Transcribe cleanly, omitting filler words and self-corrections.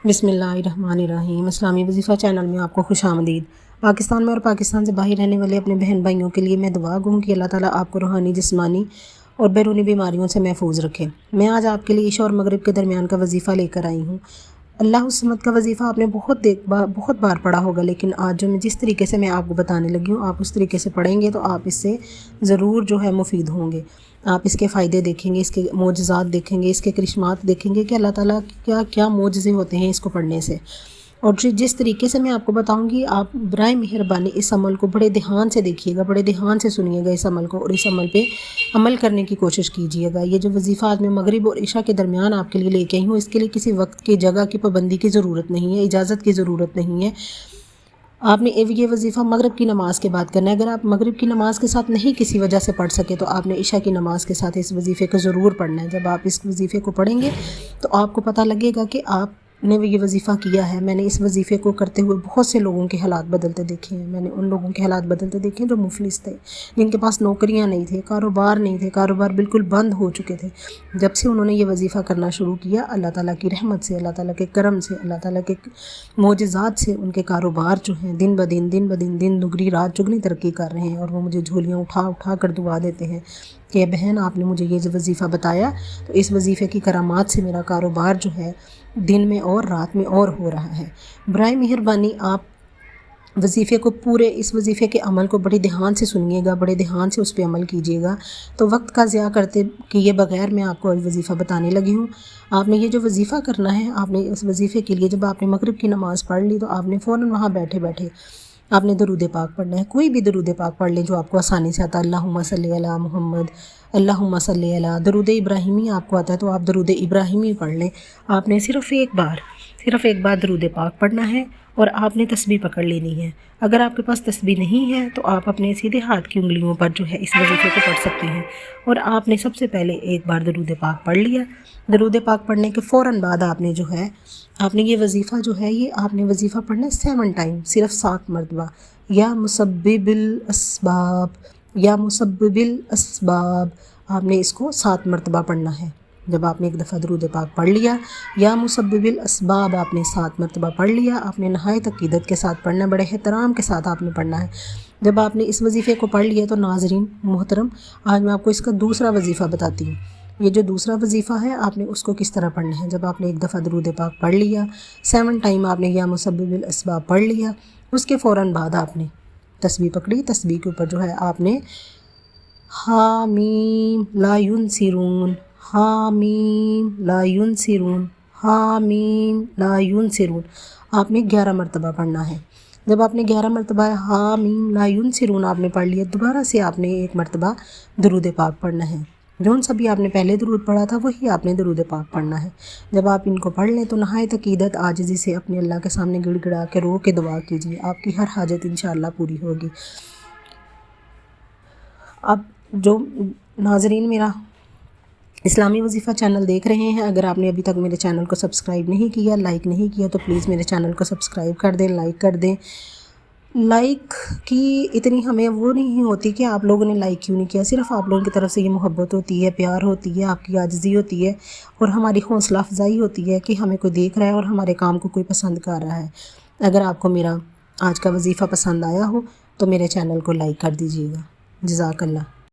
बिस्मिल्लाहिर्रहमानिर्रहीम। इस्लामी वजीफ़ा चैनल में आपको खुश आमदीद। पाकिस्तान में और पाकिस्तान से बाहर रहने वाले अपने बहन भाइयों के लिए मैं दुआ गूँ कि अल्लाह ताला आपको रूहानी, जिस्मानी और बैरूनी बीमारियों से महफूज रखे। मैं आज आपके लिए इशा और मगरिब के दरमियान का वजीफ़ा लेकर आई हूँ। अल्लाह समद का वजीफ़ा आपने बहुत बार पढ़ा होगा, लेकिन आज जो मैं जिस तरीके से मैं आपको बताने लगी हूँ, आप उस तरीके से पढ़ेंगे तो आप इससे ज़रूर जो है मुफीद होंगे। आप इसके फ़ायदे देखेंगे, इसके मोजज़ात देखेंगे, इसके करिश्मात देखेंगे कि अल्लाह ताला क्या क्या मोजज़े होते हैं इसको पढ़ने से। और जिस तरीके से मैं आपको बताऊंगी, आप बराए मेहरबानी इस अमल को बड़े ध्यान से देखिएगा, बड़े ध्यान से सुनिएगा इस अमल को, और इस अमल पे अमल करने की कोशिश कीजिएगा। ये जो वजीफ़ा आज मैं मगरिब और इशा के दरमियान आपके लिए लेके आई हूँ, इसके लिए किसी वक्त की, जगह की पाबंदी की ज़रूरत नहीं है, इजाज़त की ज़रूरत नहीं है। आपने ये वजीफ़ा मगरिब की नमाज़ के बाद करना है। अगर आप मगरिब की नमाज़ के साथ नहीं किसी वजह से पढ़ सके तो आपने इशा की नमाज़ के साथ इस वजीफ़े को ज़रूर पढ़ना है। जब आप इस वजीफ़े को पढ़ेंगे तो आपको पता लगेगा कि आपने ये वजीफ़ा किया है। मैंने इस वजीफ़े को करते हुए बहुत से लोगों के हालात बदलते देखे हैं। मैंने उन लोगों के हालात बदलते देखे हैं जो मुफलिस थे, जिनके पास नौकरियां नहीं थे, कारोबार नहीं थे, कारोबार बिल्कुल बंद हो चुके थे। जब से उन्होंने ये वजीफ़ा करना शुरू किया, अल्लाह ताला की रहमत से, अल्लाह ताला के करम से, अल्लाह ताला के मोजज़ात से उनके कारोबार जो हैं दिन ब दिन दुगनी रात चुगनी तरक्की कर रहे हैं। और वो मुझे झोलियाँ उठा उठा कर दुआ देते हैं कि बहन, आपने मुझे ये जो वजीफ़ा बताया, तो इस वजीफ़े की करामात से मेरा कारोबार जो है दिन में और रात में और हो रहा है। बराए मेहरबानी आप वजीफ़े को पूरे, इस वजीफ़े के अमल को बड़े ध्यान से सुनिएगा, बड़े ध्यान से उस पर अमल कीजिएगा। तो वक्त का ज़िया करते किए बगैर मैं आपको आज वजीफ़ा बताने लगी हूँ। आपने ये जो वजीफ़ा करना है, आपने इस वजीफ़े के लिए जब आपने मगरिब की नमाज़ पढ़ ली तो आपने फ़ौरन वहाँ बैठे बैठे आपने दरूद पाक पढ़ना है। कोई भी दरूद पाक पढ़ लें जो आपको आसानी से आता है। अल्लाहुम्मा सल्ली अला मुहम्मद, अल्लाहुम्मा सल्ली अला। दरूद इब्राहिमी आपको आता है तो आप दरूद इब्राहिमी पढ़ लें। आपने सिर्फ़ एक बार दरूद पाक पढ़ना है और आपने तस्बीह पकड़ लेनी है। अगर आपके पास तस्बीह नहीं है तो आप अपने सीधे हाथ की उंगलियों पर जो है इस वजीफ़े को पढ़ सकते हैं। और आपने सबसे पहले एक बार दरूद पाक पढ़ लिया। दरूद पाक पढ़ने के फ़ौरन बाद आपने जो है, आपने ये वजीफ़ा जो है, ये आपने वजीफ़ा पढ़ना है 7 टाइम, सिर्फ 7 मरतबा। या मुसब्बिबिल अस्बाब, या मुसब्बिबिल अस्बाब, आपने इसको 7 मरतबा पढ़ना है। जब आपने एक दफ़ा दरूद पाक पढ़ लिया, या मुसब्बिबिल अस्बाब आपने 7 मरतबा पढ़ लिया, आपने नहायत अक़ीदत के साथ पढ़ना है, बड़े एहतराम के साथ आपने पढ़ना है। जब आपने इस वजीफ़े को पढ़ लिया तो नाज़रीन मोहतरम, आज मैं आपको इसका दूसरा वजीफ़ा बताती हूँ। ये जो दूसरा वजीफ़ा है, आपने उसको किस तरह पढ़ना है। जब आपने एक दफ़ा दरूद पाक पढ़ लिया, 7 टाइम आपने या मुसब्बिबिल अस्बाब पढ़ लिया, उसके फ़ौरन बाद आपने तस्बीह पकड़ी। तस्बीह के ऊपर जो है आपने हामीम ला युनसिरून, हामीम ला युनसिरून, हामीम ला युनसिरून, आपने 11 मरतबा पढ़ना है। जब आपने 11 मरतबा हामीम ला युनसिरून आपने पढ़ लिया, दोबारा से आपने एक मरतबा दरूद पाक पढ़ना है। जौन सा भी आपने पहले दरूद पढ़ा था वही आपने दरूद पाक पढ़ना है। जब आप इनको पढ़ लें तो नहायत अक़ीदत आजिज़ी से अपने अल्लाह के सामने गिड़गिड़ा के रो के दुआ कीजिए, आपकी हर हाजत इंशाअल्लाह पूरी होगी। अब जो नाज़रीन मेरा इस्लामी वजीफ़ा चैनल देख रहे हैं, अगर आपने अभी तक मेरे चैनल को सब्सक्राइब नहीं किया, लाइक नहीं किया, तो प्लीज़ मेरे चैनल को सब्सक्राइब कर दें, लाइक कर दें। लाइक की इतनी हमें वो नहीं होती कि आप लोगों ने लाइक क्यों नहीं किया। सिर्फ आप लोगों की तरफ से ये मोहब्बत होती है, प्यार होती है, आपकी आजिज़ी होती है और हमारी हौसला अफजाई होती है कि हमें कोई देख रहा है और हमारे काम को कोई पसंद कर रहा है। अगर आपको मेरा आज का वजीफ़ा पसंद आया हो तो मेरे चैनल को लाइक कर दीजिएगा। जज़ाकल्लाह।